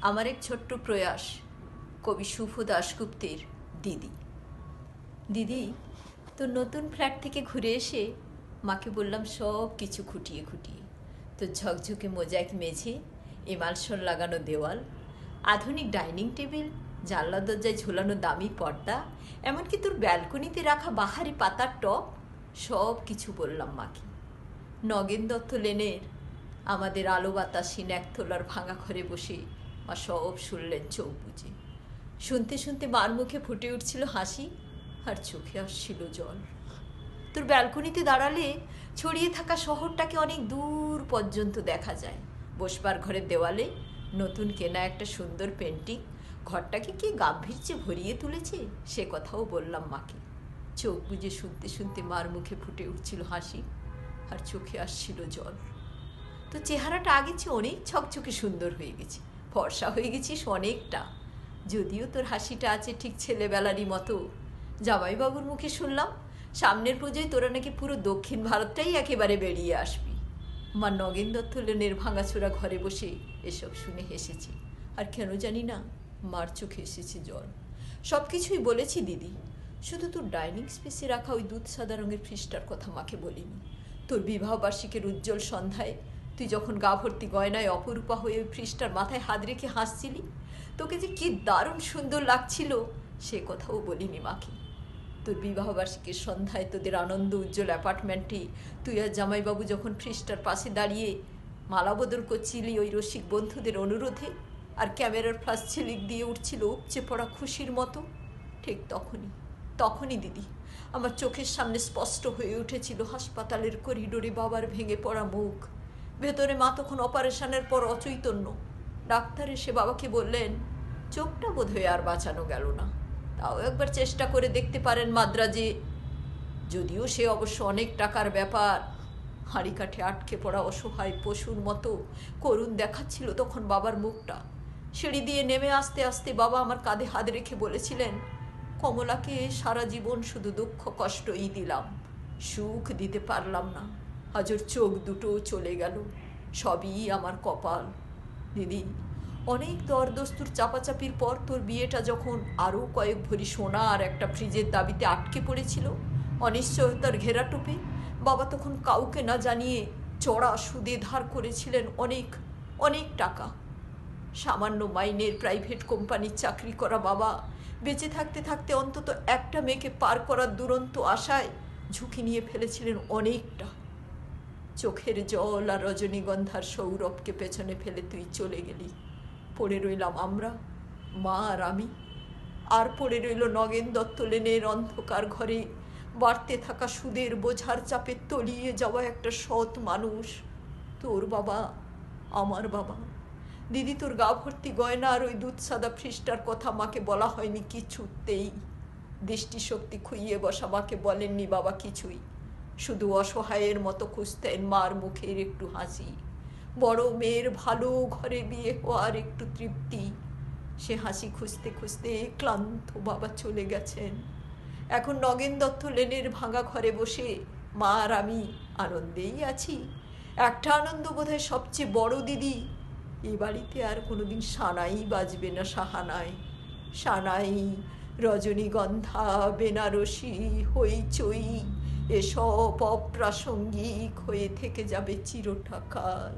আমার এক ছোট্ট প্রয়াস কবি শুভ দাশগুপ্তের দিদি। দিদি, তোর নতুন ফ্ল্যাট থেকে ঘুরে এসে মাকে বললাম সব কিছু খুঁটিয়ে খুঁটিয়ে, তোর ঝকঝকে মোজাইক মেঝে, এমালশন লাগানো দেওয়াল, আধুনিক ডাইনিং টেবিল, জানলা দরজায় ঝোলানো দামি পর্দা, এমনকি তোর ব্যালকনিতে রাখা বাহারি পাতার টব, সব কিছু বললাম মাকে। নগেন দত্ত লেনের আমাদের আলো বাতাসহীন একতলার ভাঙা ঘরে বসে মা সব শুনলেন চোখ বুজে। শুনতে শুনতে মার মুখে ফুটে উঠছিল হাসি আর চোখে আসছিল জল। তোর ব্যালকনিতে দাঁড়ালে ছড়িয়ে থাকা শহরটাকে অনেক দূর পর্যন্ত দেখা যায়। বসবার ঘরের দেওয়ালে নতুন কেনা একটা সুন্দর পেন্টিং ঘরটাকে কি গাম্ভীর্যে ভরিয়ে তুলেছে, সে কথাও বললাম মাকে। চোখ বুজে শুনতে শুনতে মার মুখে ফুটে উঠছিল হাসি আর চোখে আসছিল জল। তো চেহারাটা আগের চেয়ে অনেক ছকছকে সুন্দর হয়ে গেছে, ফর্সা হয়ে গেছিস অনেকটা। যদিও তোর হাসিটা আছে ঠিক ছেলেবেলারই মতো। জামাইবাবুর মুখে শুনলাম সামনের পুজোয় তোরা নাকি পুরো দক্ষিণ ভারতটাই একেবারে বেরিয়ে আসবি। মা নগেন দত্ত লেনের ভাঙাচোরা ঘরে বসে এসব শুনে হেসেছে, আর কেন জানি না মার চোখে এসেছে জল। সব কিছুই বলেছি দিদি, শুধু তোর ডাইনিং স্পেসে রাখা ওই দুধ সাদা রঙের ফ্রিজটার কথা মাকে বলিনি। তোর বিবাহবার্ষিকের উজ্জ্বল সন্ধ্যায় তুই যখন গা ভর্তি গয়নায় অপরূপা হয়ে ওই ফ্রিজটার মাথায় হাত রেখে হাসছিলি, তোকে যে কি দারুণ সুন্দর লাগছিল সে কথাও বলিনি মাকে। তোর বিবাহবার্ষিকীর সন্ধ্যায় তোদের আনন্দ উজ্জ্বল অ্যাপার্টমেন্টে তুই আর জামাইবাবু যখন ফ্রিজটার পাশে দাঁড়িয়ে মালাবদল করছিলি ওই রসিক বন্ধুদের অনুরোধে, আর ক্যামেরার ফ্লাশ ঝিলিক দিয়ে উঠছিল উপচে পড়া খুশির মতো, ঠিক তখনই দিদি আমার চোখের সামনে স্পষ্ট হয়ে উঠেছিল হাসপাতালের করিডোরে বাবার ভেঙে পড়া মুখ। ভেতরে মা তখন অপারেশনের পর অচৈতন্য। ডাক্তার এসে বাবাকে বললেন চোখটা বোধহয় আর বাঁচানো গেল না, তাও একবার চেষ্টা করে দেখতে পারেন মাদ্রাজে। যদিও সে অবশ্য অনেক টাকার ব্যাপার। হাঁড়ি কাঠে আটকে পড়া অসহায় পশুর মতো করুণ দেখাচ্ছিল তখন বাবার মুখটা। সিঁড়ি দিয়ে নেমে আসতে আসতে বাবা আমার কাঁধে হাত রেখে বলেছিলেন, কমলাকে সারা জীবন শুধু দুঃখ কষ্টই দিলাম, সুখ দিতে পারলাম না। আজ ওর চোখ দুটো চলে গেল, সবই আমার কপাল। দিদি, অনেক দরদস্তুর চাপাচাপির পর তোর বিয়েটা যখন আরও কয়েক ভরি সোনা আর একটা ফ্রিজের দাবিতে আটকে পড়েছিল অনিশ্চয়তার ঘেরাটোপে, বাবা তখন কাউকে না জানিয়ে চড়া সুদে ধার করেছিলেন অনেক অনেক টাকা। সামান্য মাইনের প্রাইভেট কোম্পানির চাকরি করা বাবা বেঁচে থাকতে থাকতে অন্তত একটা মেয়েকে পার করার দুরন্ত আশায় ঝুঁকি নিয়ে ফেলেছিলেন অনেকটা। চোখের জল আর রজনীগন্ধার সৌরভকে পেছনে ফেলে তুই চলে গেলি। পড়ে রইলাম আমরা, মা আর আমি। আর পড়ে রইল নগেন দত্ত লেনের অন্ধকার ঘরে বাড়তে থাকা সুদের বোঝার চাপে তলিয়ে যাওয়া একটা সৎ মানুষ। তোর বাবা, আমার বাবা। দিদি, তোর গা ভর্তি গয়না আর ওই দুধ সাদা ফ্রিজটার কথা মাকে বলা হয়নি কিছুতেই। দৃষ্টিশক্তি খুইয়ে বসা মাকে বলেননি বাবা কিছুই। শুধু অসহায়ের মতো খুঁজতেন মার মুখের একটু হাসি, বড় মেয়ের ভালো ঘরে বিয়ে হওয়ার একটু তৃপ্তি। সে হাসি খুঁজতে খুঁজতে ক্লান্ত বাবা চলে গেছেন। এখন নগেন দত্ত লেনের ভাঙা ঘরে বসে মা আর আমি আনন্দেই আছি। একটা আনন্দ বোধহয় সবচেয়ে বড় দিদি, এ বাড়িতে আর কোনোদিন সানাই বাজবে না, সাহানায়। সানাই, রজনীগন্ধা, বেনারসি, হইচই এসব অপ্রাসঙ্গিক হয়ে থেকে যাবে চিরটাকাল।